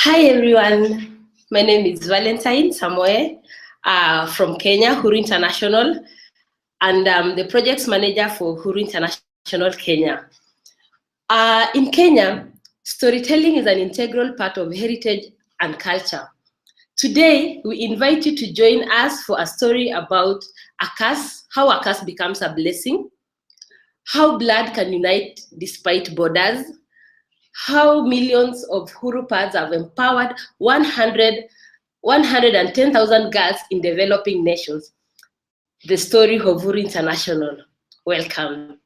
Hi everyone, my name is Valentine Samoe from Kenya, Huru International, and I'm the projects manager for Huru International Kenya. In Kenya, storytelling is an integral part of heritage and culture. Today, we invite you to join us for a story about a curse, how a curse becomes a blessing, how blood can unite despite borders, how millions of Huru pads have empowered 110,000 girls in developing nations. The story of Huru International. Welcome.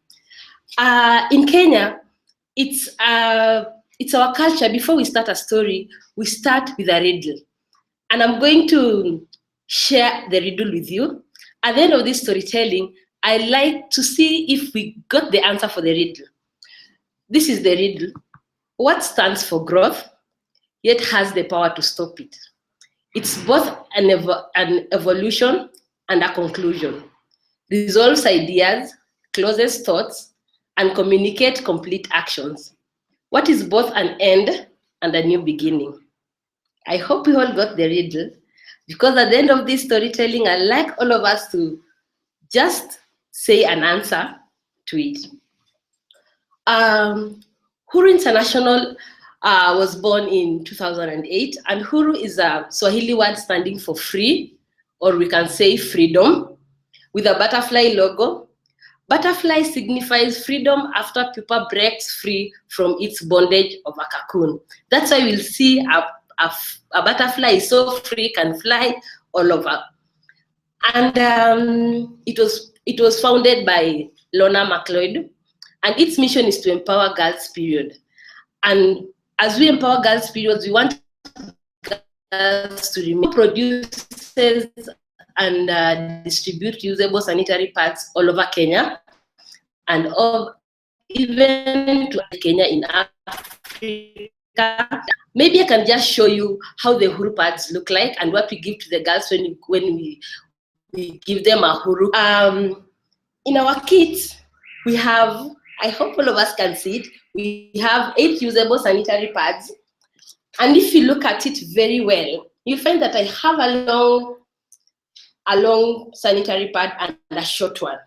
In Kenya, it's our culture. Before we start a story, we start with a riddle. And I'm going to share the riddle with you. At the end of this storytelling, I like to see if we got the answer for the riddle. This is the riddle. What stands for growth, yet has the power to stop it? It's both an evolution and a conclusion. Resolves ideas, closes thoughts, and communicate complete actions. What is both an end and a new beginning? I hope we all got the riddle, because at the end of this storytelling, I'd like all of us to just say an answer to it. Huru International was born in 2008, and Huru is a Swahili word standing for free, or we can say freedom, with a butterfly logo. Butterfly signifies freedom after pupa breaks free from its bondage of a cocoon. That's why we'll see a butterfly is so free, can fly all over. And it was founded by Lorna McLeod, and its mission is to empower girls, period. And as we empower girls, period, we want girls to remain producers and distribute usable sanitary pads all over Kenya, and even to Kenya in Africa. Maybe I can just show you how the Huru pads look like and what we give to the girls when we give them a Huru. In our kits, we have, I hope all of us can see it, we have 8 usable sanitary pads. And if you look at it very well, you'll find that I have a long sanitary pad and a short one.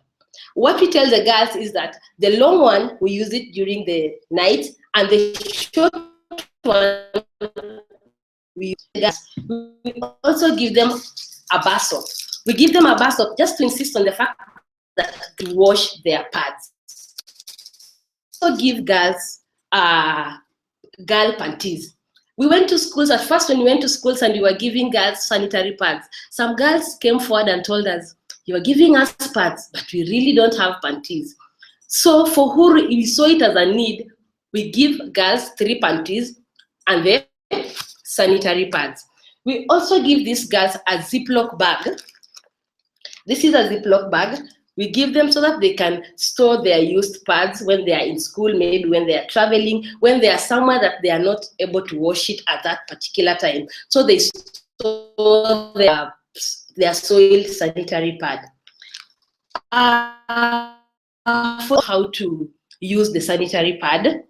What we tell the girls is that the long one, we use it during the night, and the short one, we also give them a bar soap. We give them a bar soap just to insist on the fact that to wash their pads. Also give girls girl panties. We went to schools. At first, when we went to schools and we were giving girls sanitary pads, some girls came forward and told us, "You are giving us pads, but we really don't have panties." So for Huru, we saw it as a need. We give girls 3 panties and then sanitary pads. We also give these girls a Ziploc bag. This is a Ziploc bag. We give them so that they can store their used pads when they are in school, maybe when they are traveling, when they are somewhere that they are not able to wash it at that particular time. So they store their soiled sanitary pad. For how to use the sanitary pad,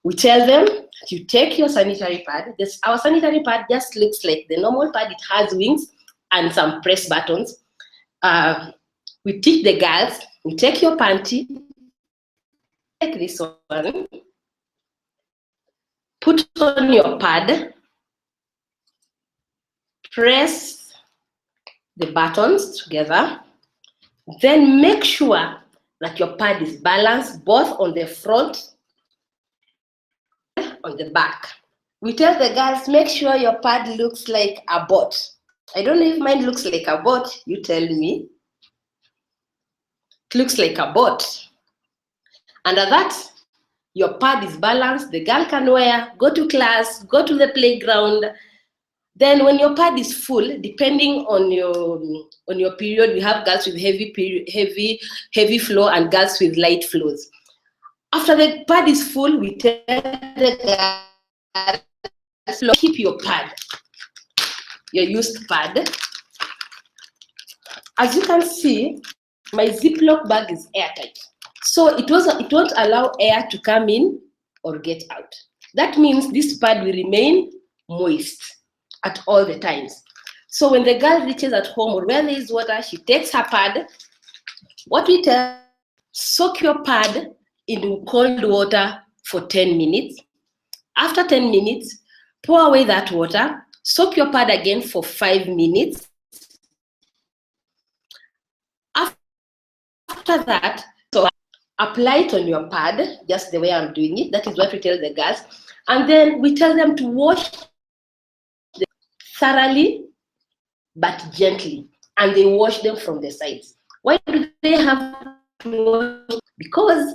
we tell them, you take your sanitary pad. Our sanitary pad just looks like the normal pad. It has wings and some press buttons. We teach the girls, you take your panty, take this one, put on your pad, press the buttons together, then make sure that your pad is balanced both on the front and on the back. We tell the girls, make sure your pad looks like a boat. I don't know if mine looks like a boat, you tell me. It looks like a boat. Under that, your pad is balanced, the girl can wear, go to class, go to the playground. Then when your pad is full, depending on your period, we have girls with heavy flow and girls with light flows. After the pad is full, we tell the girls, keep your pad, your used pad. As you can see, my Ziploc bag is airtight. So it won't allow air to come in or get out. That means this pad will remain moist at all the times. So when the girl reaches at home or where there is water, she takes her pad. What we tell, soak your pad in cold water for 10 minutes. After 10 minutes, pour away that water, soak your pad again for 5 minutes. After that, so apply it on your pad, just the way I'm doing it. That is what we tell the girls. And then we tell them to wash them thoroughly, but gently. And they wash them from the sides. Why do they have to wash? Because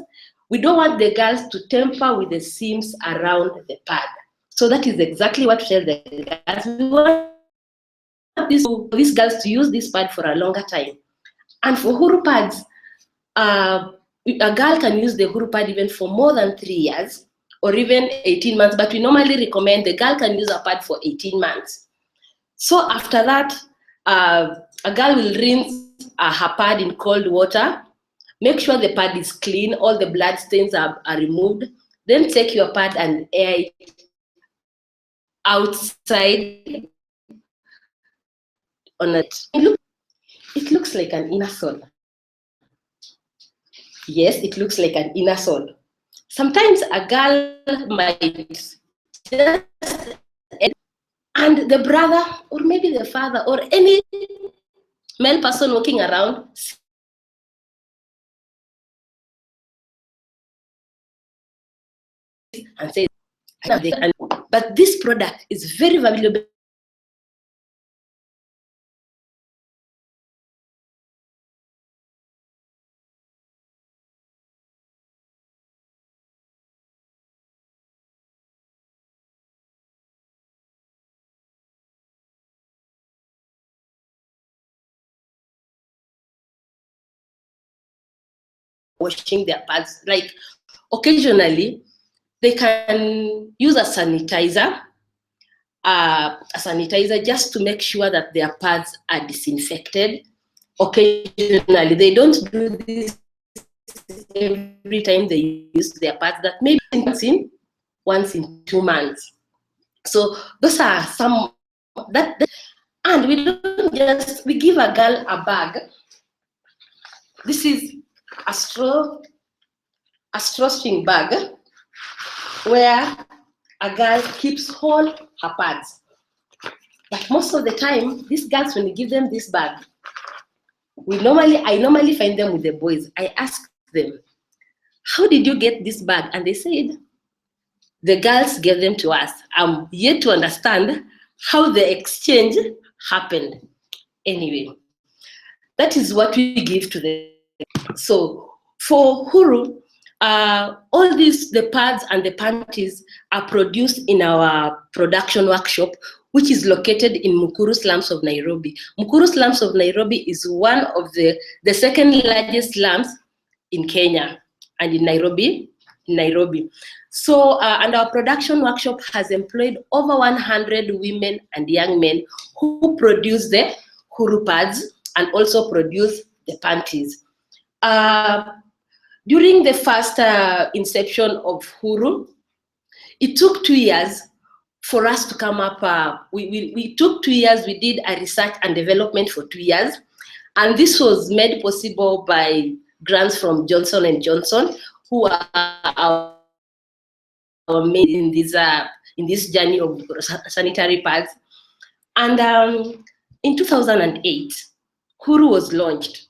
we don't want the girls to tamper with the seams around the pad. So that is exactly what we tell the girls. We want these girls to use this pad for a longer time. And for Huru pads, a girl can use the Huru pad even for more than 3 years or even 18 months, but we normally recommend the girl can use a pad for 18 months. So after that, a girl will rinse her pad in cold water. Make sure the pad is clean, all the blood stains are removed. Then take your pad and air it outside on it. It looks like an inner sole. Yes, it looks like an inner sole. Sometimes a girl might just, and the brother or maybe the father or any male person walking around and say, but this product is very valuable. Washing their pads, like occasionally they can use a sanitizer just to make sure that their pads are disinfected. Occasionally, they don't do this every time they use their pads, that maybe once in 2 months. So those are some and we don't just, we give a girl a bag. This is a drawstring bag where a girl keeps all her pads. But most of the time, these girls, when you give them this bag, I normally find them with the boys. I ask them, how did you get this bag? And they said, the girls gave them to us. I'm yet to understand how the exchange happened. Anyway, that is what we give to them. So for Huru, all these, the pads and the panties are produced in our production workshop, which is located in Mukuru slums of Nairobi. Mukuru slums of Nairobi is one of the second largest slums in Kenya and in Nairobi. So, and our production workshop has employed over 100 women and young men who produce the Huru pads and also produce the panties. During the first inception of Huru, it took 2 years for us to come up. We took 2 years, we did a research and development for 2 years. And this was made possible by grants from Johnson & Johnson, who are our main in this journey of sanitary pads. And in 2008, Huru was launched.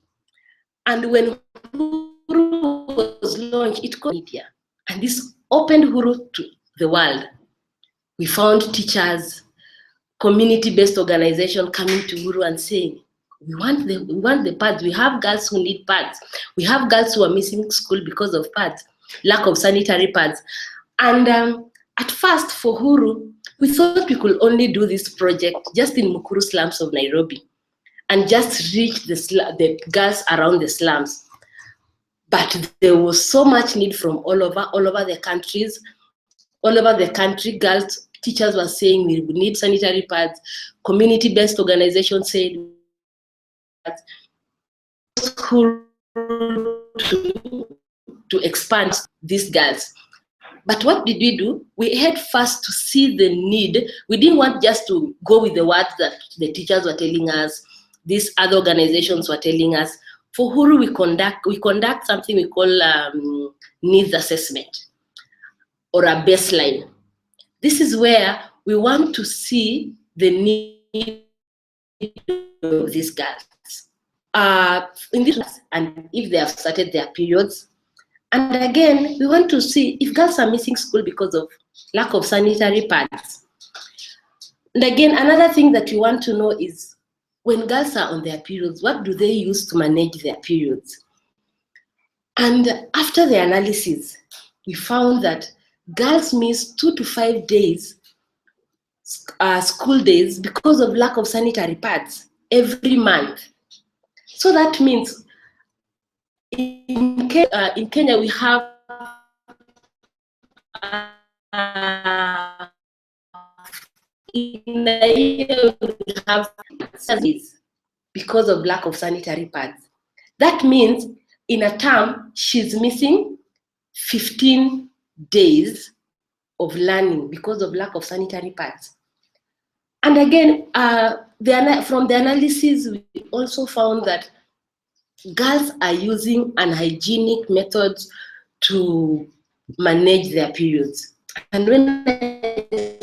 And when Huru was launched, it got media. And this opened Huru to the world. We found teachers, community-based organizations coming to Huru and saying, we want the pads. We have girls who need pads. We have girls who are missing school because of pads, lack of sanitary pads. And at first for Huru, we thought we could only do this project just in Mukuru slums of Nairobi and just reach the girls around the slums. But there was so much need from all over the countries. All over the country, girls, teachers were saying we need sanitary pads. Community-based organizations said to expand these girls. But what did we do? We had first to see the need. We didn't want just to go with the words that the teachers were telling us, these other organizations were telling us. For Huru, we conduct something we call needs assessment or a baseline. This is where we want to see the need of these girls. In this, and if they have started their periods. And again, we want to see if girls are missing school because of lack of sanitary pads. And again, another thing that we want to know is when girls are on their periods, what do they use to manage their periods? And after the analysis, we found that girls miss 2 to 5 days, school days, because of lack of sanitary pads every month. So that means in Kenya we have in a year we have service because of lack of sanitary pads. That means in a term she's missing 15 days of learning because of lack of sanitary pads. And again, from the analysis, we also found that girls are using unhygienic methods to manage their periods. And when I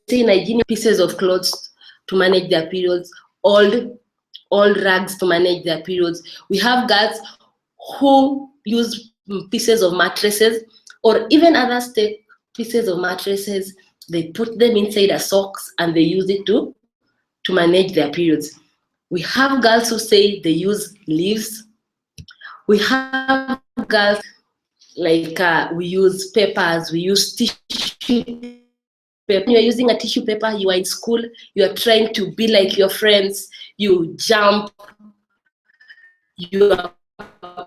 say unhygienic, pieces of clothes to manage their periods, old rags to manage their periods. We have girls who use pieces of mattresses or even others take pieces of mattresses, they put them inside a socks and they use it to manage their periods. We have girls who say they use leaves. We have girls like we use papers, we use tissue paper. When you're using a tissue paper, you are in school, you are trying to be like your friends, you jump, you are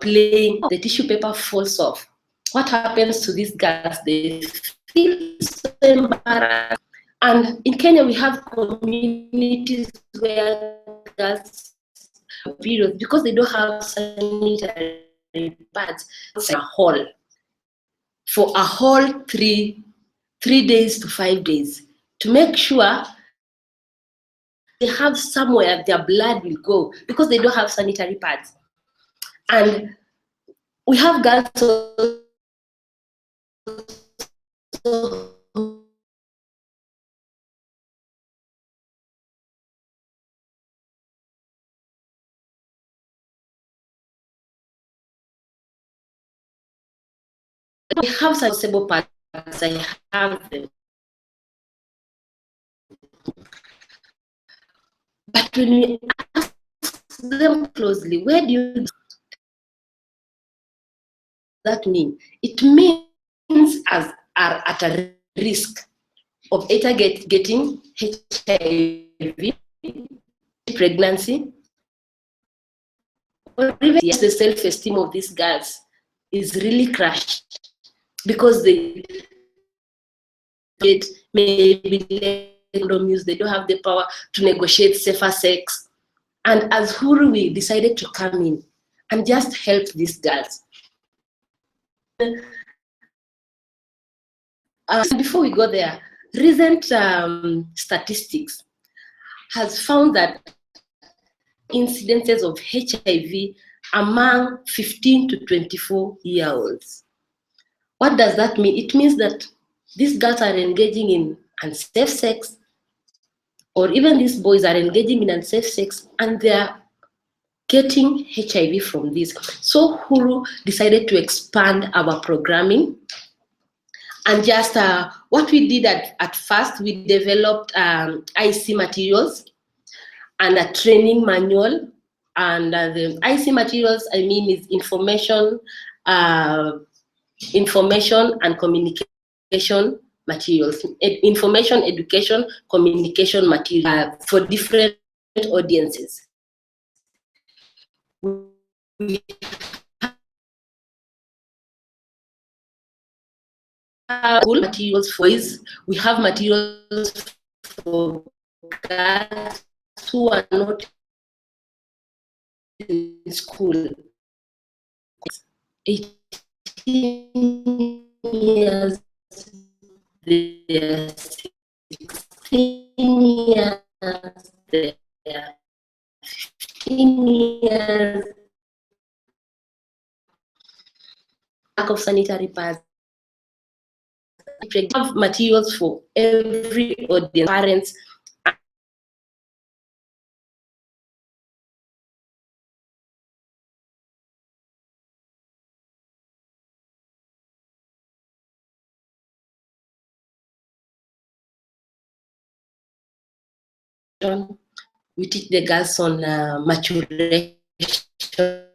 playing, the tissue paper falls off. What happens to these girls? They feel so embarrassed. And in Kenya, we have communities where girls periods because they don't have sanitary pads. It's a hall for a whole 3 days to 5 days to make sure they have somewhere their blood will go because they don't have sanitary pads. And we have girls I have reusable pads, I have them. But when we ask them closely, where do you that mean? It means as are at a risk of either getting HIV, pregnancy, or even the self-esteem of these girls is really crushed because they maybe they don't have the power to negotiate safer sex. And as Huru, we decided to come in and just help these girls. Before we go there, recent statistics has found that incidences of HIV among 15 to 24-year-olds. What does that mean? It means that these girls are engaging in unsafe sex, or even these boys are engaging in unsafe sex, and they are getting HIV from this. So Huru decided to expand our programming. And just what we did at first, we developed IC materials and a training manual. And the IC materials, I mean, is information and communication materials, information, education, communication material for different audiences. We have materials for boys. We have materials for girls who are not in school. 18 years they're 16 years, they're 15 years, lack of sanitary pads. We have materials for every audience, parents. We teach the girls on maturation and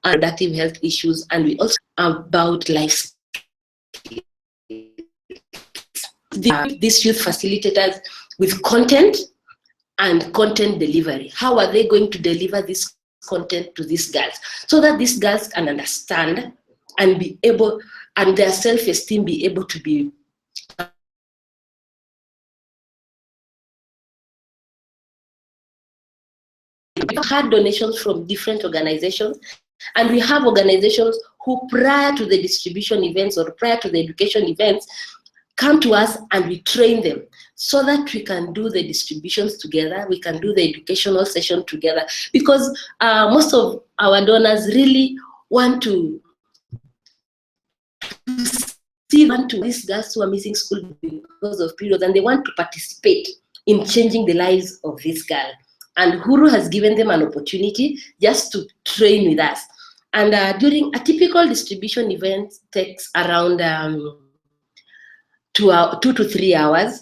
reproductive health issues, and we also about life. These youth facilitators with content and content delivery. How are they going to deliver this content to these girls so that these girls can understand and be able, and their self-esteem be able to be had donations from different organizations, and we have organizations who, prior to the distribution events or prior to the education events, come to us and we train them so that we can do the distributions together, we can do the educational session together, because most of our donors really want to see these girls who are missing school because of periods, and they want to participate in changing the lives of this girl. And Huru has given them an opportunity just to train with us. And during a typical distribution event takes around 2 to 3 hours.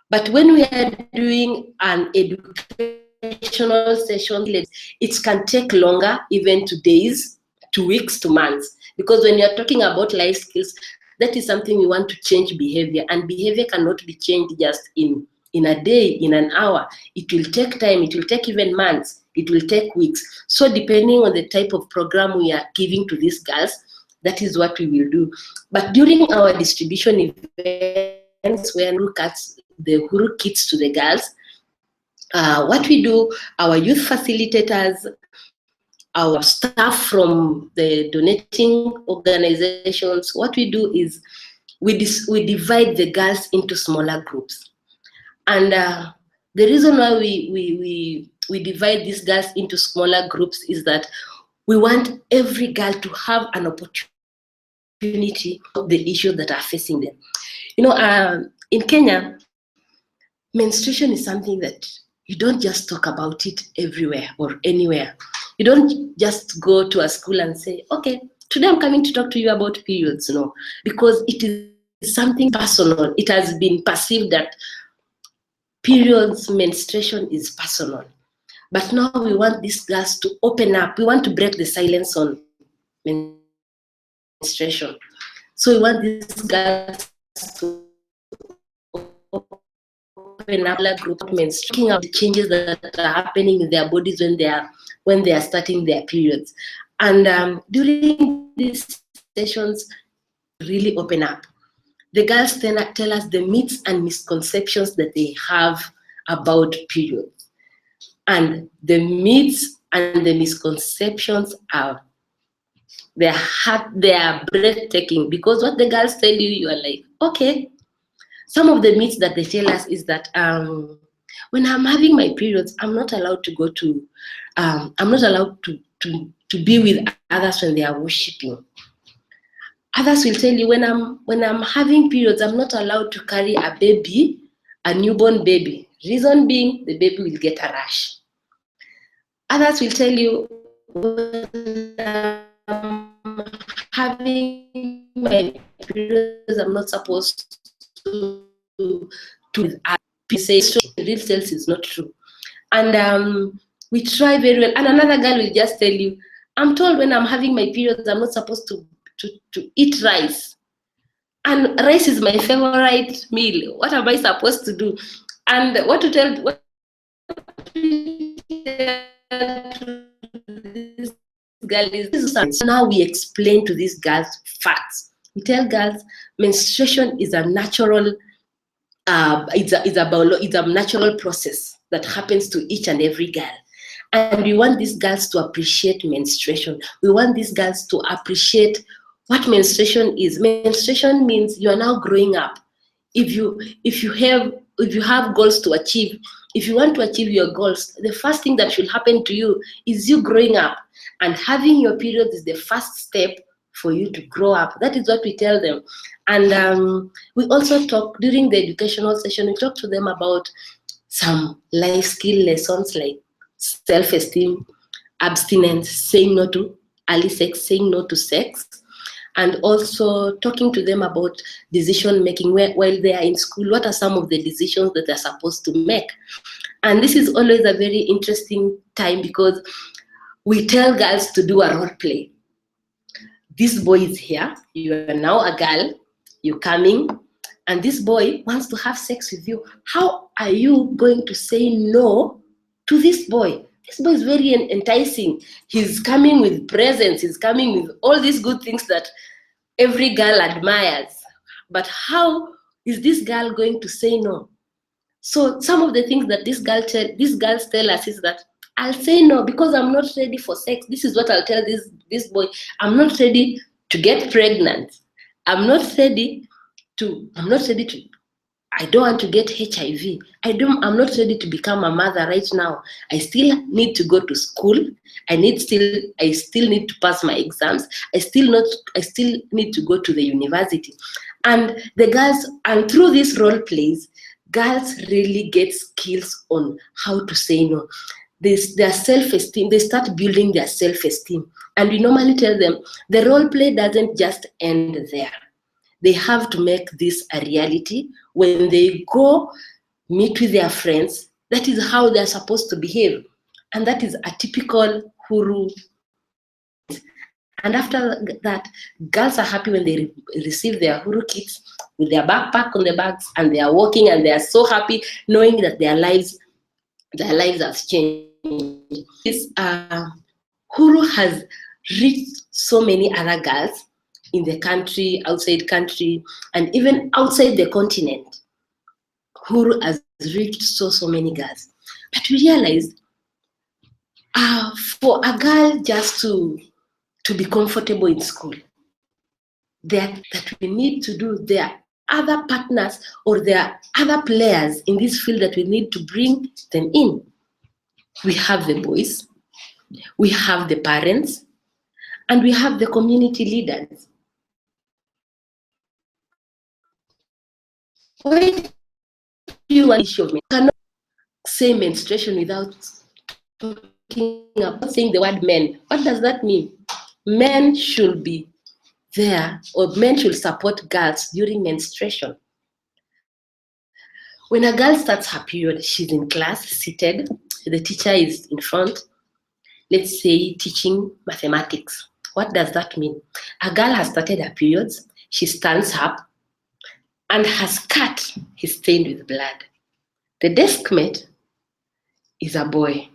But when we are doing an educational session, it can take longer, even to days, to weeks, to months. Because when you're talking about life skills, that is something we want to change behavior. And behavior cannot be changed just in a day, in an hour. It will take time, it will take even months, it will take weeks. So depending on the type of program we are giving to these girls, that is what we will do. But during our distribution events, where we look at the Huru Kits to the girls, what we do, our youth facilitators, our staff from the donating organizations, what we do is we divide the girls into smaller groups. And the reason why we divide these girls into smaller groups is that we want every girl to have an opportunity of the issues that are facing them. You know, in Kenya, menstruation is something that you don't just talk about it everywhere or anywhere. You don't just go to a school and say, okay, today I'm coming to talk to you about periods, no, because it is something personal. It has been perceived that periods, menstruation is personal. But now we want these girls to open up. We want to break the silence on menstruation. So we want these girls to open up a group of men, talking about the changes that are happening in their bodies when they are starting their periods. And during these sessions, really open up. The girls then tell us the myths and misconceptions that they have about periods. And the myths and the misconceptions are, they are breathtaking, because what the girls tell you, you are like, okay. Some of the myths that they tell us is that when I'm having my periods, I'm not allowed to go to, I'm not allowed to be with others when they are worshiping. Others will tell you, when I'm having periods, I'm not allowed to carry a baby, a newborn baby. Reason being, the baby will get a rash. Others will tell you, when I'm having my periods, I'm not supposed to say real cells is not true. And we try very well. And another girl will just tell you, I'm told when I'm having my periods, I'm not supposed to eat rice. And rice is my favorite meal. What am I supposed to do? And what to tell this girl is, now we explain to these girls facts. We tell girls menstruation is a natural, it's a natural process that happens to each and every girl. And we want these girls to appreciate menstruation. We want these girls to appreciate what menstruation is. Menstruation means you are now growing up. If you have goals to achieve, if you want to achieve your goals, the first thing that should happen to you is you growing up. And having your period is the first step for you to grow up. That is what we tell them. And we also talk during the educational session, we talk to them about some life skill lessons like self-esteem, abstinence, saying no to early sex, saying no to sex, and also talking to them about decision making while they are in school. What are some of the decisions that they're supposed to make? And this is always a very interesting time because we tell girls to do a role play. This boy is here, you are now a girl, you're coming, and this boy wants to have sex with you. How are you going to say no to this boy? This boy is very enticing. He's coming with presents, he's coming with all these good things that every girl admires. But how is this girl going to say no? So some of the things that these girls tell us is that I'll say no because I'm not ready for sex. This is what I'll tell this boy. I'm not ready to get pregnant. I'm not ready to, I don't want to get HIV. I'm not ready to become a mother right now. I still need to go to school. I still need to pass my exams. I still need to go to the university. And the girls, and through these role plays, girls really get skills on how to say no. Their self-esteem, they start building their self-esteem. And we normally tell them, the role play doesn't just end there. They have to make this a reality. When they go meet with their friends, that is how they're supposed to behave. And that is a typical Huru. And after that, girls are happy when they receive their Huru Kits with their backpack on the bags, and they are walking and they are so happy knowing that their lives have changed. Huru has reached so many other girls in the country, outside country, and even outside the continent. Huru has reached so many girls. But we realized for a girl just to be comfortable in school, that we need to do, there are other partners or there are other players in this field that we need to bring them in. We have the boys, we have the parents, and we have the community leaders. Why do you want to show me? I cannot say menstruation without talking about saying the word men. What does that mean? Men should be there, or men should support girls during menstruation. When a girl starts her period, she's in class, seated, the teacher is in front, let's say teaching mathematics. What does that mean? A girl has started her periods, she stands up, and her skirt is stained with blood. The desk mate is a boy.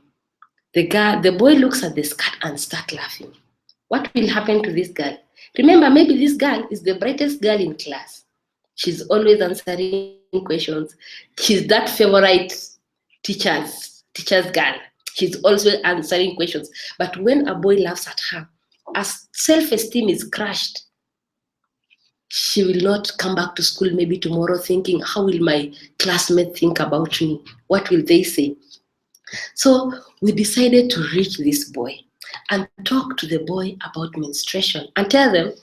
The boy looks at the skirt and starts laughing. What will happen to this girl? Remember, maybe this girl is the brightest girl in class. She's always answering questions. She's that favorite teacher's girl. She's also answering questions. But when a boy laughs at her, her self-esteem is crushed. She will not come back to school maybe tomorrow thinking, how will my classmates think about me? What will they say? So we decided to reach this boy and talk to the boy about menstruation and tell them,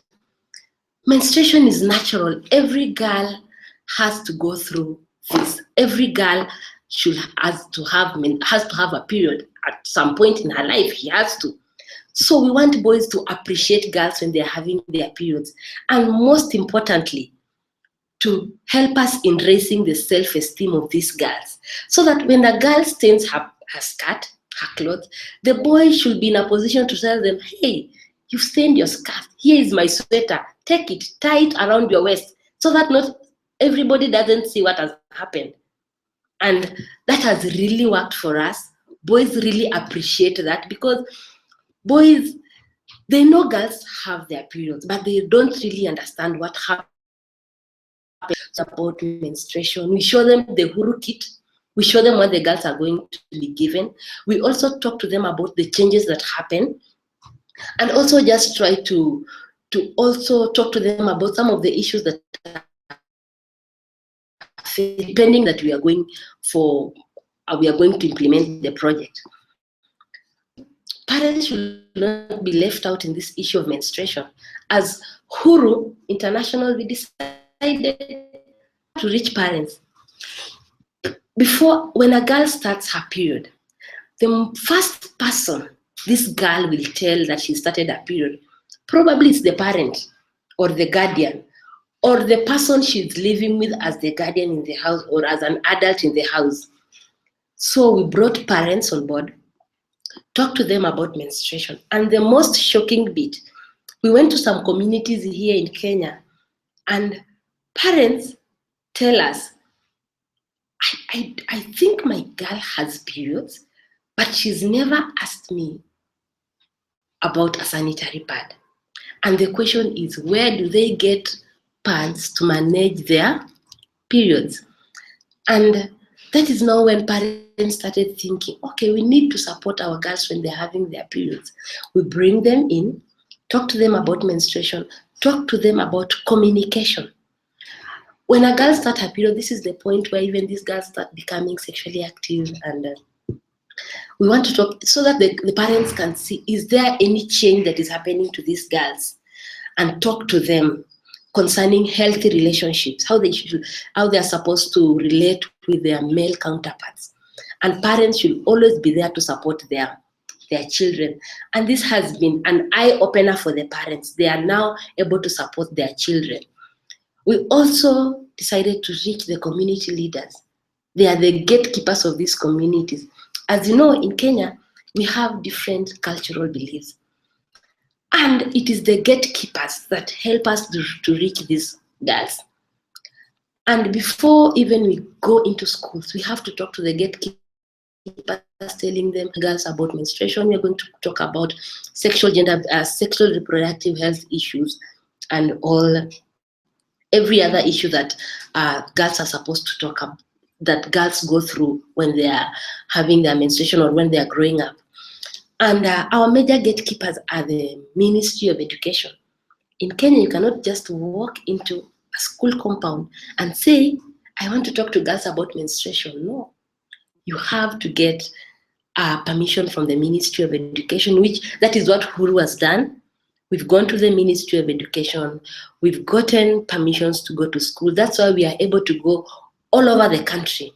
menstruation is natural. Every girl has to go through this. Every girl has to have a period at some point in her life. He has to. So we want boys to appreciate girls when they're having their periods. And most importantly, to help us in raising the self-esteem of these girls. So that when a girl stains her skirt, her clothes, the boy should be in a position to tell them, hey, you've stained your skirt. Here is my sweater. Take it, tie it around your waist, so that not everybody doesn't see what has happened. And that has really worked for us. Boys really appreciate that, because boys, they know girls have their periods, but they don't really understand what happens about menstruation. We show them the Huru Kit. We show them what the girls are going to be given. We also talk to them about the changes that happen, and also just try to to also talk to them about some of the issues that depending that we are going to implement the project. Parents should not be left out in this issue of menstruation. As Huru International, we decided to reach parents. When a girl starts her period, the first person this girl will tell that she started her period, probably it's the parent or the guardian or the person she's living with as the guardian in the house or as an adult in the house. So we brought parents on board, talked to them about menstruation. And the most shocking bit, we went to some communities here in Kenya, and parents tell us, I think my girl has periods, but she's never asked me about a sanitary pad. And the question is, where do they get pads to manage their periods? And that is now when parents started thinking, okay, we need to support our girls when they're having their periods. We bring them in, talk to them about menstruation, talk to them about communication. When a girl starts her period, this is the point where even these girls start becoming sexually active, and we want to talk so that the parents can see, is there any change that is happening to these girls, and talk to them concerning healthy relationships, how they are supposed to relate with their male counterparts. And parents should always be there to support their children. And this has been an eye-opener for the parents. They are now able to support their children. We also decided to reach the community leaders. They are the gatekeepers of these communities. As you know, in Kenya, we have different cultural beliefs. And it is the gatekeepers that help us to reach these girls. And before even we go into schools, we have to talk to the gatekeepers, telling them girls about menstruation. We are going to talk about sexual reproductive health issues, and every other issue that girls are supposed to talk about, that girls go through when they are having their menstruation or when they are growing up. And our major gatekeepers are the Ministry of Education. In Kenya, you cannot just walk into a school compound and say, I want to talk to girls about menstruation. No, you have to get permission from the Ministry of Education, that is what Huru has done. We've gone to the Ministry of Education. We've gotten permissions to go to school. That's why we are able to go all over the country,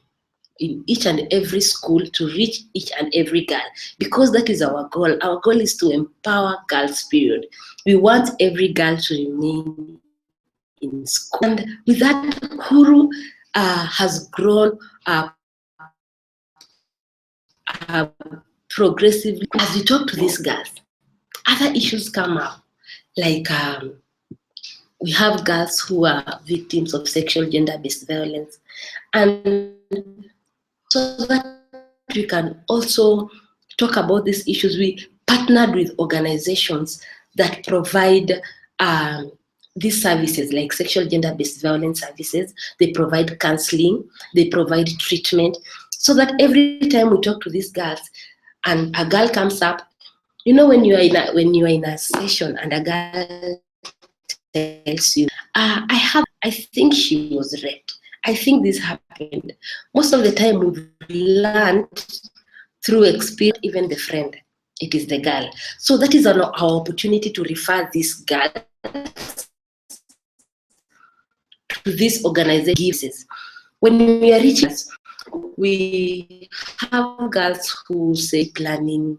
in each and every school, to reach each and every girl, because that is our goal. Our goal is to empower girls, period. We want every girl to remain in school. And with that, Huru has grown progressively. As we talk to these girls, other issues come up, like we have girls who are victims of sexual gender-based violence. And so that we can also talk about these issues, we partnered with organizations that provide these services, like sexual gender-based violence services. They provide counseling, they provide treatment, so that every time we talk to these girls and a girl comes up, you know, when you are in a session and a girl tells you, I think she was raped, I think this happened. Most of the time we've learned through experience, even the friend, it is the girl. So that is our opportunity to refer this girl to this organization. When we are reaching, we have girls who say planning,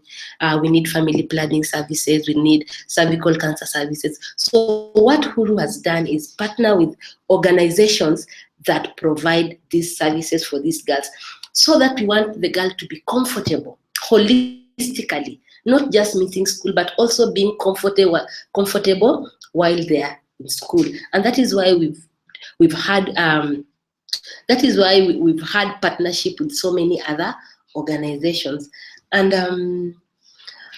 we need family planning services, we need cervical cancer services. So what Huru has done is partner with organizations that provide these services for these girls, so that we want the girl to be comfortable holistically, not just missing school, but also being comfortable while they are in school. And that is why we've had partnership with so many other organizations. And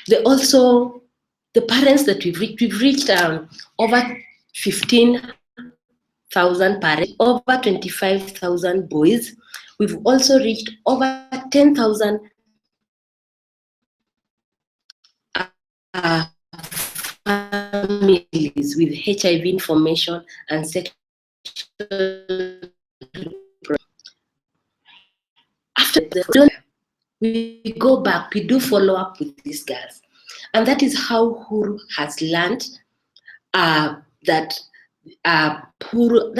the parents that we've reached over 15,000 parents, over 25,000 boys. We've also reached over 10,000 families families with HIV information and sexual. After we go back, we do follow up with these girls. And that is how Huru has learned that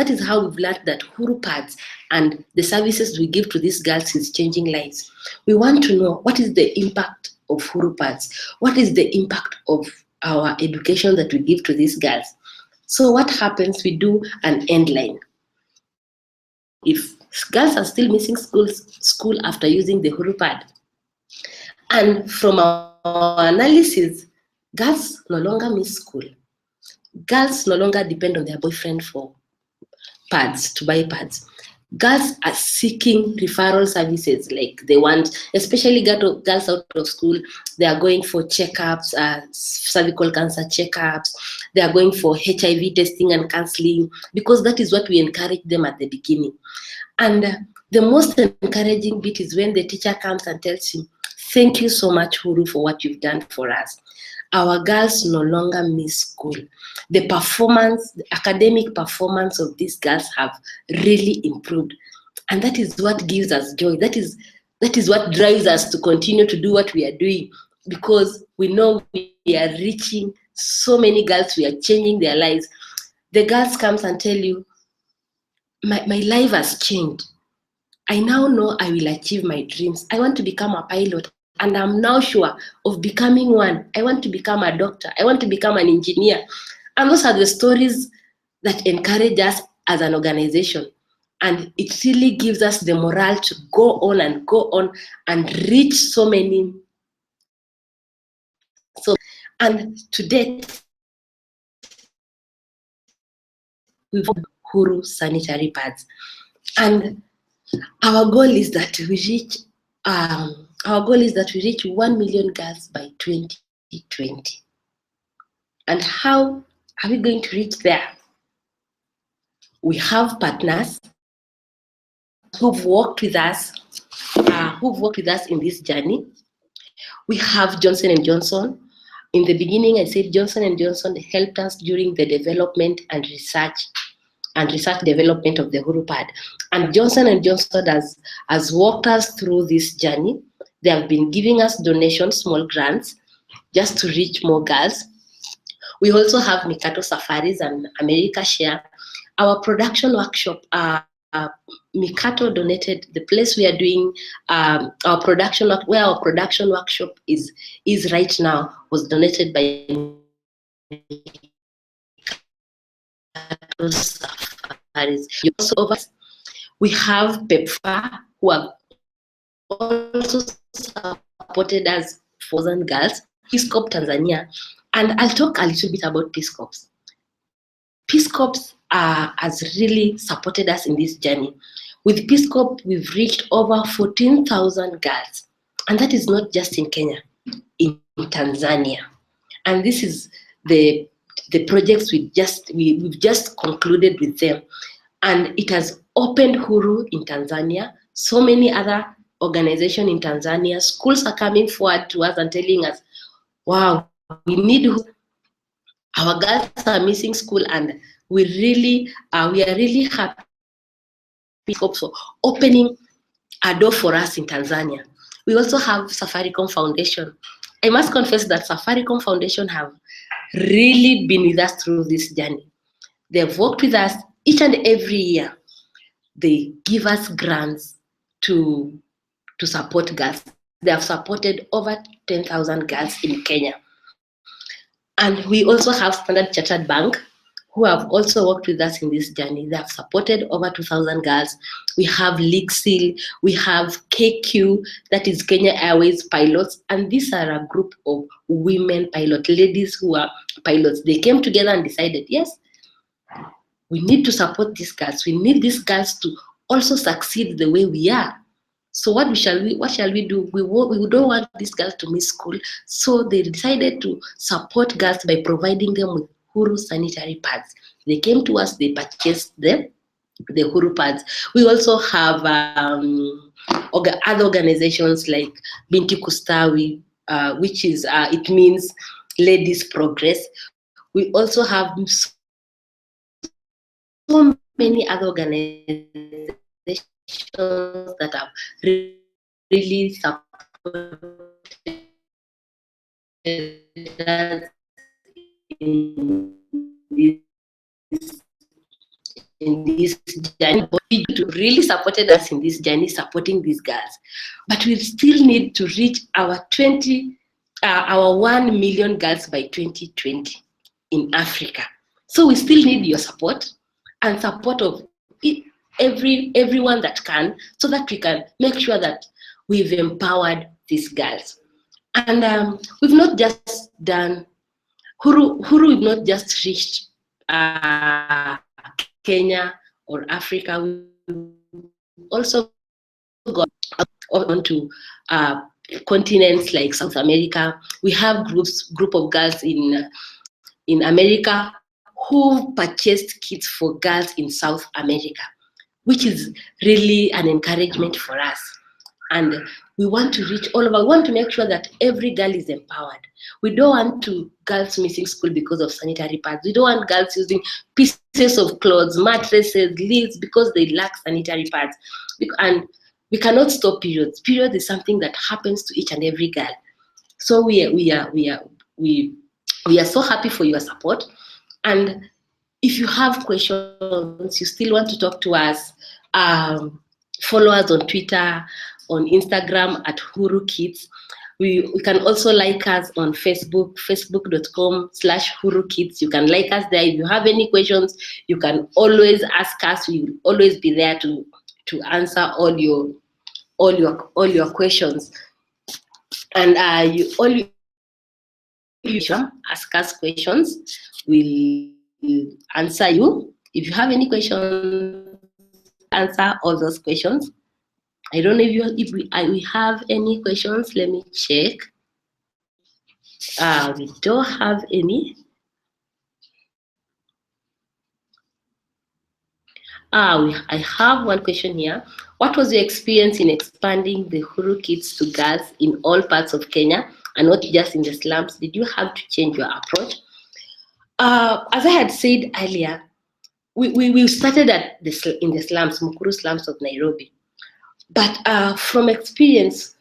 is how we've learned that Huru pads and the services we give to these girls is changing lives. We want to know what is the impact of Huru pads, what is the impact of our education that we give to these girls. So what happens, we do an end line. If girls are still missing school after using the Huru pad, and from our analysis, girls no longer miss school. Girls no longer depend on their boyfriend for pads, to buy pads. Girls are seeking referral services, like they want, especially girls out of school, they are going for checkups, cervical cancer checkups, they are going for HIV testing and counseling, because that is what we encourage them at the beginning. And the most encouraging bit is when the teacher comes and tells him, "Thank you so much, Huru, for what you've done for us. Our girls no longer miss school. The performance, the academic performance of these girls have really improved." And that is what gives us joy. That is what drives us to continue to do what we are doing, because we know we are reaching so many girls, we are changing their lives. The girls comes and tell you, my life has changed. I now know I will achieve my dreams. I want to become a pilot, and I'm now sure of becoming one. I want to become a doctor. I want to become an engineer. And those are the stories that encourage us as an organization. And it really gives us the morale to go on and reach so many. And to date, we've Huru sanitary pads. And our goal is that we reach 1 million girls by 2020. And how are we going to reach there? We have partners who've worked with us in this journey. We have Johnson & Johnson. In the beginning, I said Johnson & Johnson helped us during the development and research development of the Huru pad. And Johnson & Johnson has walked us through this journey. They have been giving us donations, small grants, just to reach more girls. We also have Mikato Safaris and America Share. Our production workshop, Mikato donated the place we are doing our production workshop is right now, was donated by Mikato Safaris. We have PEPFAR, who have also supported us, 4,000 girls, Peace Corps Tanzania. And I'll talk a little bit about Peace Corps. Peace Corps has really supported us in this journey. With Peace Corps, we've reached over 14,000 girls. And that is not just in Kenya, in Tanzania. And this is the projects we've just concluded with them. And it has opened Huru in Tanzania. So many other organizations in Tanzania, schools are coming forward to us and telling us, wow, we need Huru. Our girls are missing school, and we are really happy for opening a door for us in Tanzania. We also have Safaricom Foundation. I must confess that Safaricom Foundation have really been with us through this journey. They've worked with us each and every year. They give us grants to support girls. They have supported over 10,000 girls in Kenya. And we also have Standard Chartered Bank, who have also worked with us in this journey. They have supported over 2,000 girls. We have Seal, we have KQ, that is Kenya Airways pilots, and these are a group of women pilots, ladies who are pilots. They came together and decided, yes, we need to support these girls. We need these girls to also succeed the way we are. So what shall we do? We don't want these girls to miss school. So they decided to support girls by providing them with Huru sanitary pads. They came to us, they purchased the Huru pads. We also have other organizations like Binti Kustawi, which is, it means Ladies Progress. We also have so many other organizations that have really supported us in this journey, really supported us in this journey, supporting these girls. But we still need to reach our 1 million girls by 2020 in Africa. So we still need your support and support of everyone that can, so that we can make sure that we've empowered these girls. And we've not just done Huru, we've not just reached Kenya or Africa. We also got onto continents like South America. We have group of girls in America who purchased kits for girls in South America, which is really an encouragement for us. And we want to reach all over. We want to make sure that every girl is empowered. We don't want girls missing school because of sanitary pads. We don't want girls using pieces of clothes, mattresses, leaves because they lack sanitary pads. And we cannot stop periods. Periods is something that happens to each and every girl. So we are so happy for your support. And if you have questions, you still want to talk to us, follow us on Twitter, on Instagram at Huru Kits. We can also like us on Facebook, facebook.com/Huru Kits. You can like us there. If you have any questions, you can always ask us. We will always be there to answer all your questions. And you ask us questions. We'll answer you. If you have any questions, answer all those questions. I don't know if we have any questions. Let me check. We don't have any. I have one question here. What was your experience in expanding the Huru Kits to girls in all parts of Kenya and not just in the slums? Did you have to change your approach? As I had said earlier, we started in the slums, Mukuru slums of Nairobi. But from experience,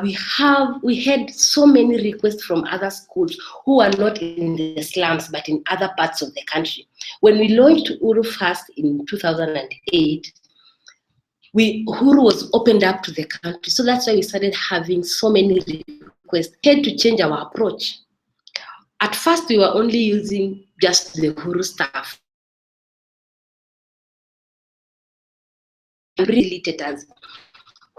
we had so many requests from other schools who are not in the slums but in other parts of the country. When we launched Huru first in 2008, Huru was opened up to the country. So that's why we started having so many requests. We had to change our approach. At first, we were only using just the Huru staff. Facilitators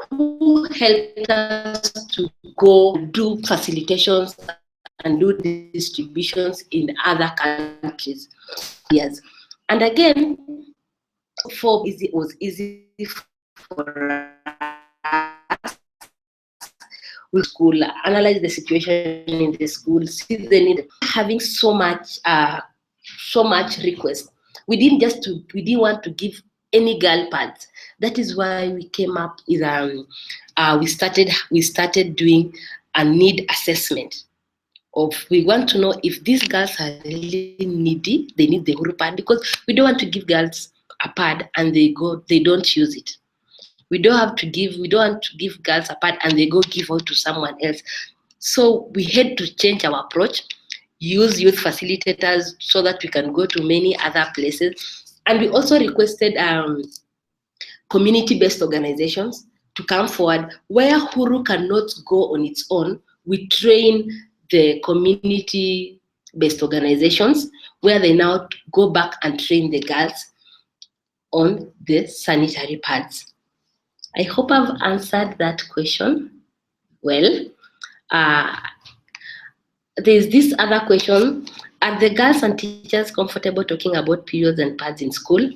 who helped us to go do facilitations and do distributions in other countries. Yes. And again, it was easy for us. We school, analyze the situation in the school, see the need. Having so much request, we didn't want to give any girl pads. That is why we came up with we started doing a need assessment. We want to know if these girls are really needy, they need the Huru pad, because we don't want to give girls a pad and they don't use it. We don't want to give girls a pad and they go give out to someone else. So we had to change our approach, use youth facilitators so that we can go to many other places. And we also requested community-based organizations to come forward. Where Huru cannot go on its own, we train the community-based organizations where they now go back and train the girls on the sanitary pads. I hope I've answered that question well. There's this other question. Are the girls and teachers comfortable talking about periods and pads in school?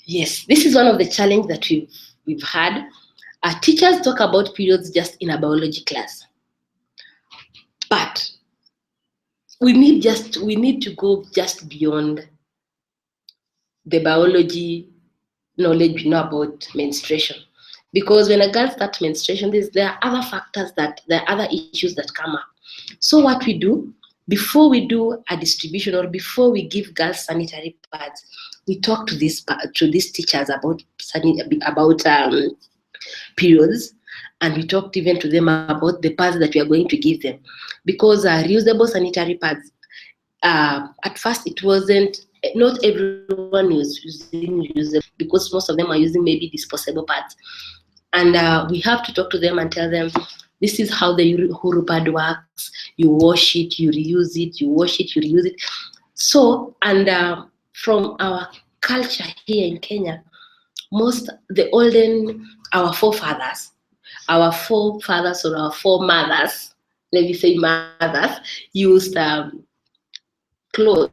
Yes, this is one of the challenges that we've had. Teachers talk about periods just in a biology class. But we need to go just beyond the biology knowledge we know about menstruation. Because when a girl starts menstruation, there are other factors there are other issues that come up. So what we do, before we do a distribution or before we give girls sanitary pads, we talk to these teachers about periods, and we talked even to them about the pads that we are going to give them, because reusable sanitary pads, at first it wasn't, not everyone was using reusable, because most of them are using maybe disposable pads, and we have to talk to them and tell them, this is how the Huru pad works. You wash it, you reuse it, you wash it, you reuse it. So, and from our culture here in Kenya, our forefathers or our foremothers, let me say mothers, used clothes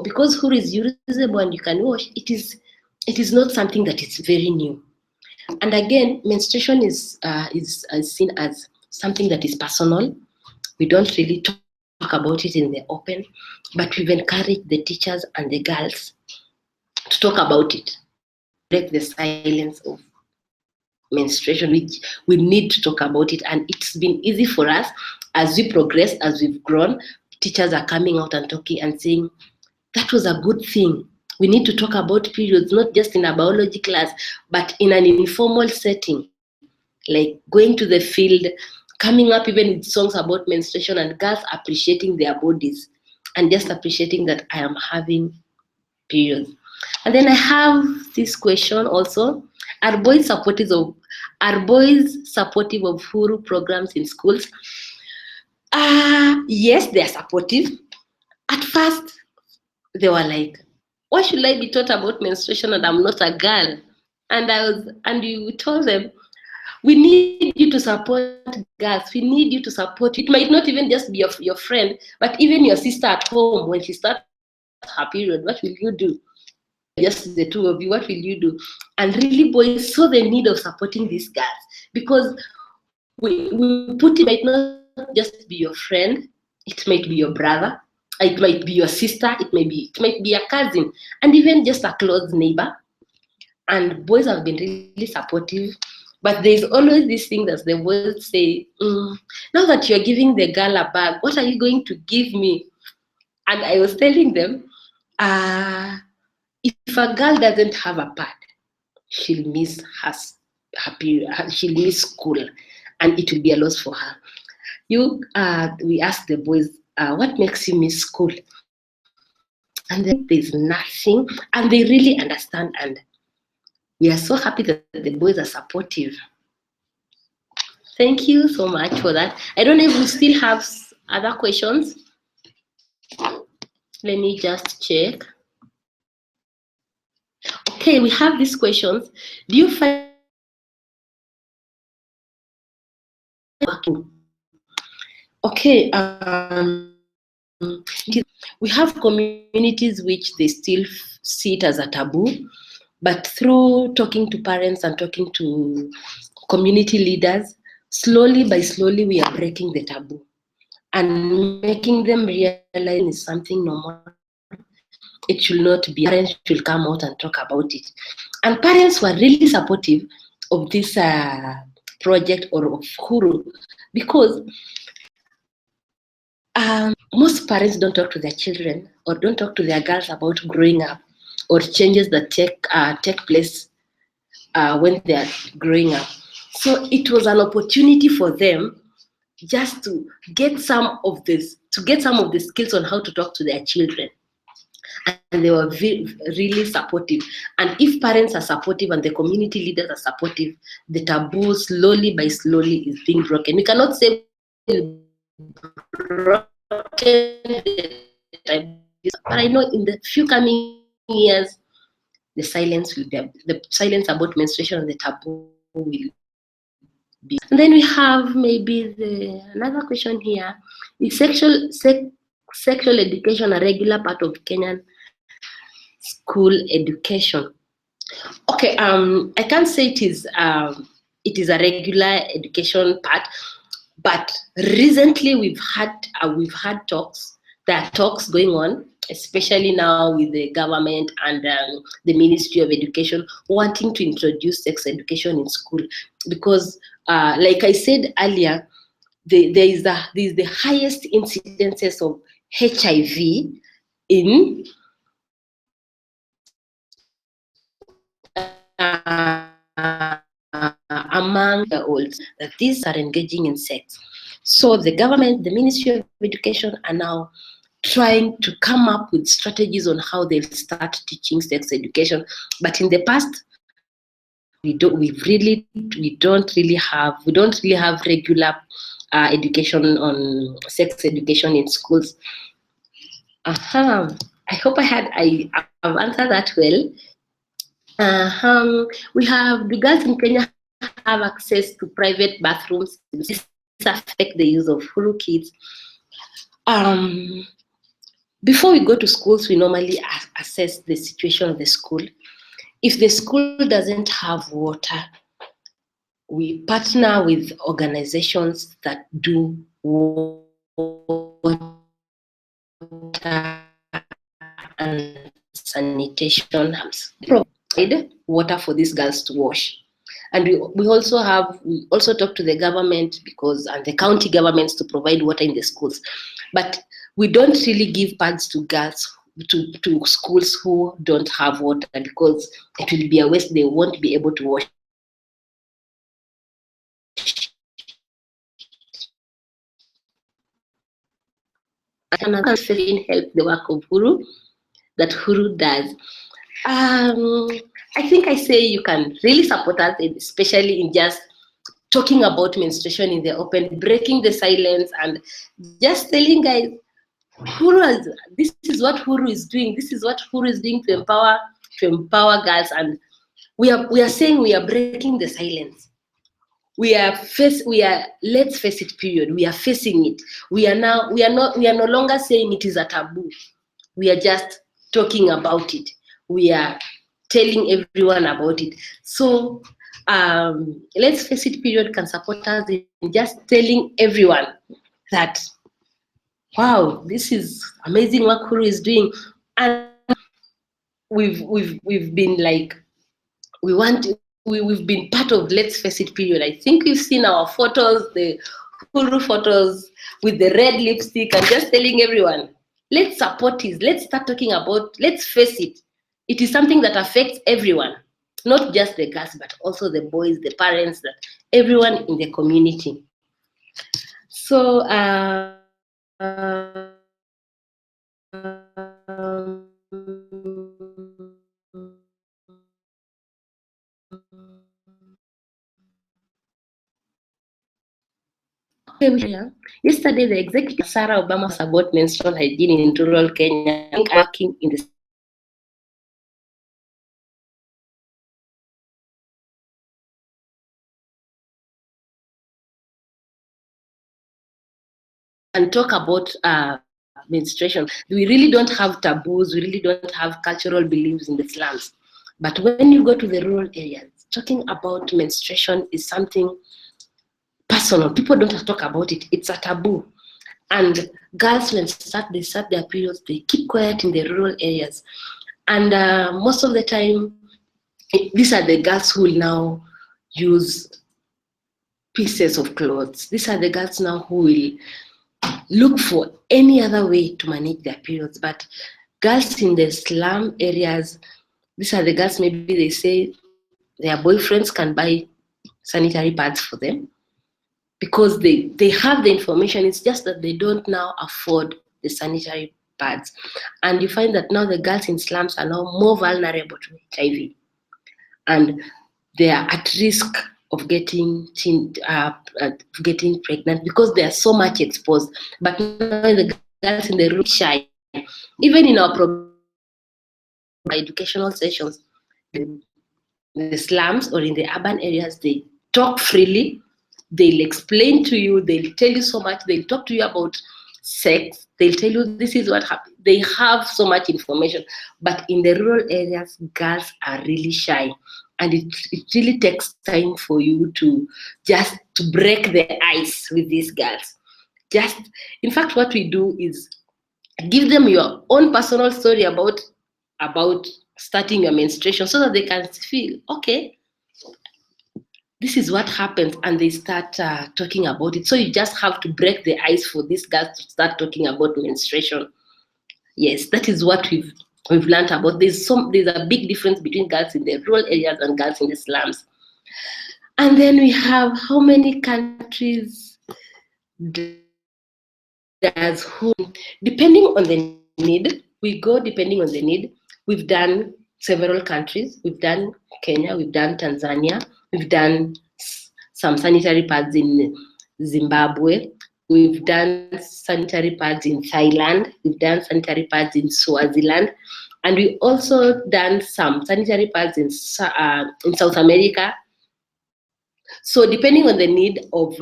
because Huru is reusable and you can wash. It is not something that is very new. And again, menstruation is seen as something that is personal. We don't really talk about it in the open, but we've encouraged the teachers and the girls to talk about it. Break the silence of menstruation, which we need to talk about it. And it's been easy for us as we progress, as we've grown. Teachers are coming out and talking and saying, that was a good thing. We need to talk about periods, not just in a biology class, but in an informal setting, like going to the field, coming up even with songs about menstruation, and girls appreciating their bodies and just appreciating that I am having periods. And then I have this question also: Are boys supportive of Huru programs in schools? Yes, they are supportive. At first, they were like, why should I be taught about menstruation and I'm not a girl? And you told them, we need you to support girls. We need you to support. It might not even just be your friend, but even your sister at home, when she starts her period, what will you do? Just the two of you, what will you do? And really, boys saw the need of supporting these girls, because we put, it might not just be your friend, it might be your brother, it might be your sister, it might be a cousin, and even just a close neighbor. And boys have been really supportive. But there's always this thing that the boys say, now that you're giving the girl a bag, what are you going to give me? And I was telling them, if a girl doesn't have a pad, she'll miss her period, she'll miss school, and it will be a loss for her. We asked the boys, what makes you miss school? And then there's nothing, and they really understand, and we are so happy that the boys are supportive. Thank you so much for that. I don't know if we still have other questions. Let me just check. Okay, we have these questions. Do you find working? Okay, we have communities which they still see it as a taboo, but through talking to parents and talking to community leaders, slowly we are breaking the taboo and making them realize it's something normal. It should not be. Parents should come out and talk about it. And parents were really supportive of this project or of Huru, because most parents don't talk to their children or don't talk to their girls about growing up or changes that take place when they are growing up. So it was an opportunity for them just to get some of the skills on how to talk to their children. And they were really supportive. And if parents are supportive and the community leaders are supportive, the taboo slowly is being broken. We cannot say broken, but I know in the few coming years, the silence about menstruation and the taboo will be. And then we have maybe another question here: is sexual education a regular part of Kenyan school education? Okay, I can't say it is a regular education part, but recently we've had talks. There are talks going on, especially now with the government and the Ministry of Education wanting to introduce sex education in school, because like I said earlier, there is the highest incidences of HIV in among the olds, that these are engaging in sex. So the government, the Ministry of Education are now trying to come up with strategies on how they'll start teaching sex education. But in the past, we don't really have regular education on sex education in schools. I hope I have answered that well. We have the girls in Kenya have access to private bathrooms. This affect the use of Huru Kits. Before we go to schools, we normally assess the situation of the school. If the school doesn't have water, we partner with organizations that do water and sanitation. Provide water for these girls to wash. And we also talk to the government and the county governments to provide water in the schools. But we don't really give pads to girls to schools who don't have water, because it will be a waste. They won't be able to wash. And I can help the work of Huru that Huru does. I think I say you can really support us, especially in just talking about menstruation in the open, breaking the silence, and just telling guys, this is what Huru is doing. This is what Huru is doing to empower girls, and we are saying we are breaking the silence. Let's face it, period. We are facing it. We are no longer saying it is a taboo. We are just talking about it. We are telling everyone about it. So let's face it, period can support us in just telling everyone that, wow, this is amazing what Huru is doing. And we've been like, we've been part of Let's Face It period. I think we've seen our photos, the Huru photos with the red lipstick, and just telling everyone, let's support this. Let's start talking about, let's face it. It is something that affects everyone, not just the girls, but also the boys, the parents, everyone in the community. So yesterday, the executive Sarah Obama was about menstrual hygiene in rural Kenya, working in the and talk about menstruation. We really don't have taboos. We really don't have cultural beliefs in the slums. But when you go to the rural areas, talking about menstruation is something personal. People don't talk about it. It's a taboo. And girls, when they start their periods, they keep quiet in the rural areas. And most of the time, these are the girls who will now use pieces of clothes. These are the girls now who will look for any other way to manage their periods. But girls in the slum areas, these are the girls, maybe they say their boyfriends can buy sanitary pads for them because they have the information. It's just that they don't now afford the sanitary pads. And you find that now the girls in slums are now more vulnerable to HIV. And they are at risk of getting pregnant because they are so much exposed. But now the girls in the room shy. Even in our educational sessions, in the slums or in the urban areas, they talk freely. They'll explain to you. They'll tell you so much. They'll talk to you about sex. They'll tell you this is what happened. They have so much information. But in the rural areas, girls are really shy. And it really takes time for you to break the ice with these girls. In fact, what we do is give them your own personal story about starting your menstruation so that they can feel, okay, this is what happens, and they start talking about it. So you just have to break the ice for these girls to start talking about menstruation. Yes, that is what we've learned about. There's a big difference between girls in the rural areas and girls in the slums. And then we have how many countries does who, depending on the need, we go depending on the need. We've done several countries. We've done Kenya, we've done Tanzania, we've done some sanitary pads in Zimbabwe, we've done sanitary pads in Thailand, we've done sanitary pads in Swaziland, and we also done some sanitary pads in South America. So depending on the need of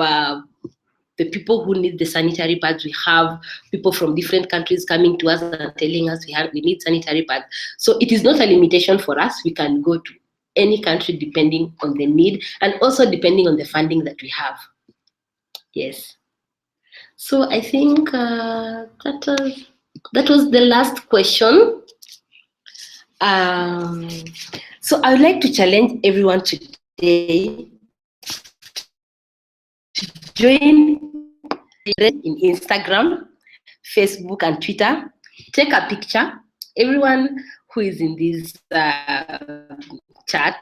the people who need the sanitary pads, we have people from different countries coming to us and telling us we need sanitary pads. So it is not a limitation for us. We can go to any country depending on the need and also depending on the funding that we have. Yes. So I think that was the last question. So I would like to challenge everyone today to join in Instagram, Facebook, and Twitter. Take a picture. Everyone who is in this chat,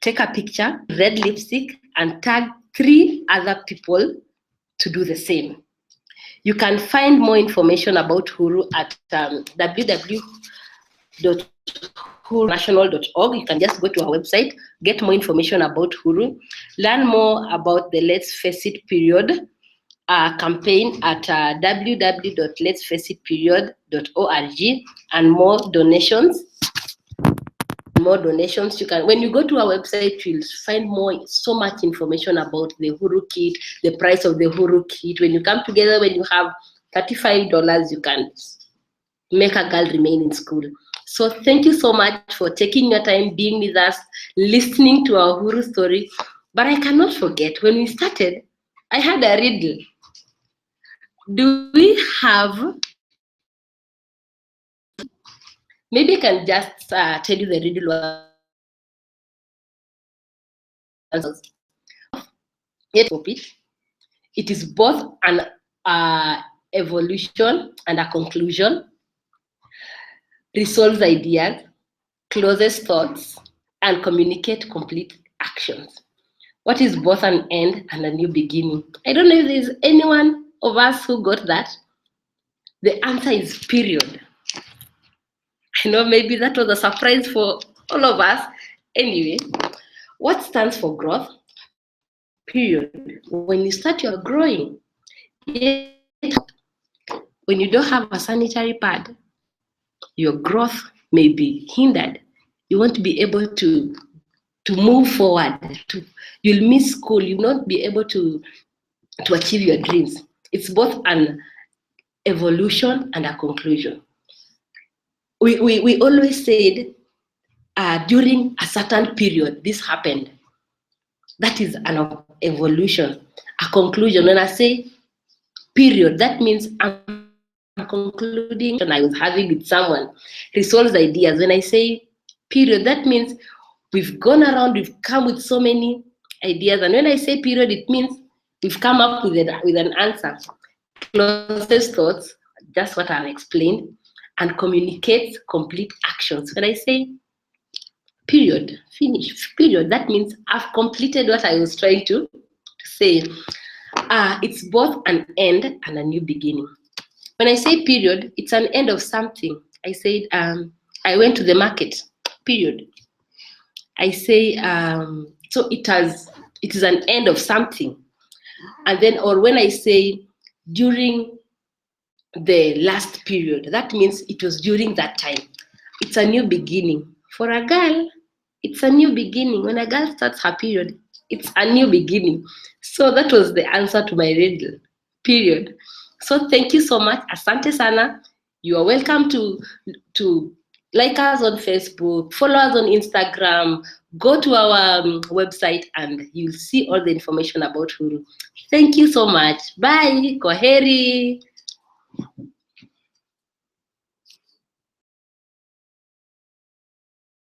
take a picture, red lipstick, and tag 3 other people to do the same. You can find more information about Huru at www.hurunational.org. You can just go to our website, get more information about Huru, learn more about the Let's Face It period campaign at www.letsfaceitperiod.org, and more donations. You can, when you go to our website, you'll find so much information about the Huru Kit, the price of the Huru Kit. When you come together, when you have $35, you can make a girl remain in school. So thank you so much for taking your time, being with us, listening to our Huru story. But I cannot forget, when we started, I had a riddle. Do we have, maybe I can just tell you the riddle. It is both an evolution and a conclusion, resolves ideas, closes thoughts, and communicate complete actions. What is both an end and a new beginning? I don't know if there's anyone of us who got that. The answer is period. I know maybe that was a surprise for all of us. Anyway, what stands for growth? Period. When you start your growing, when you don't have a sanitary pad, your growth may be hindered. You won't be able to move forward. You'll miss school. You'll not be able to achieve your dreams. It's both an evolution and a conclusion. We always said during a certain period, this happened. That is an evolution. A conclusion. When I say period, that means I'm concluding and I was having with someone. Resolves ideas. When I say period, that means we've gone around, we've come with so many ideas. And when I say period, it means we've come up with an answer. Closes thoughts, just what I've explained, and communicates complete actions. When I say period, finish, period, that means I've completed what I was trying to say. It's both an end and a new beginning. When I say period, it's an end of something. I said, I went to the market, period. I say, so it is an end of something. And then, or when I say during the last period, that means it was during that time. It's a new beginning. For a girl, it's a new beginning. When a girl starts her period, it's a new beginning. So that was the answer to my riddle, period. So thank you so much. Asante sana. You are welcome to like us on Facebook, follow us on Instagram, go to our website, and you'll see all the information about Huru. Thank you so much. Bye. Kwaheri.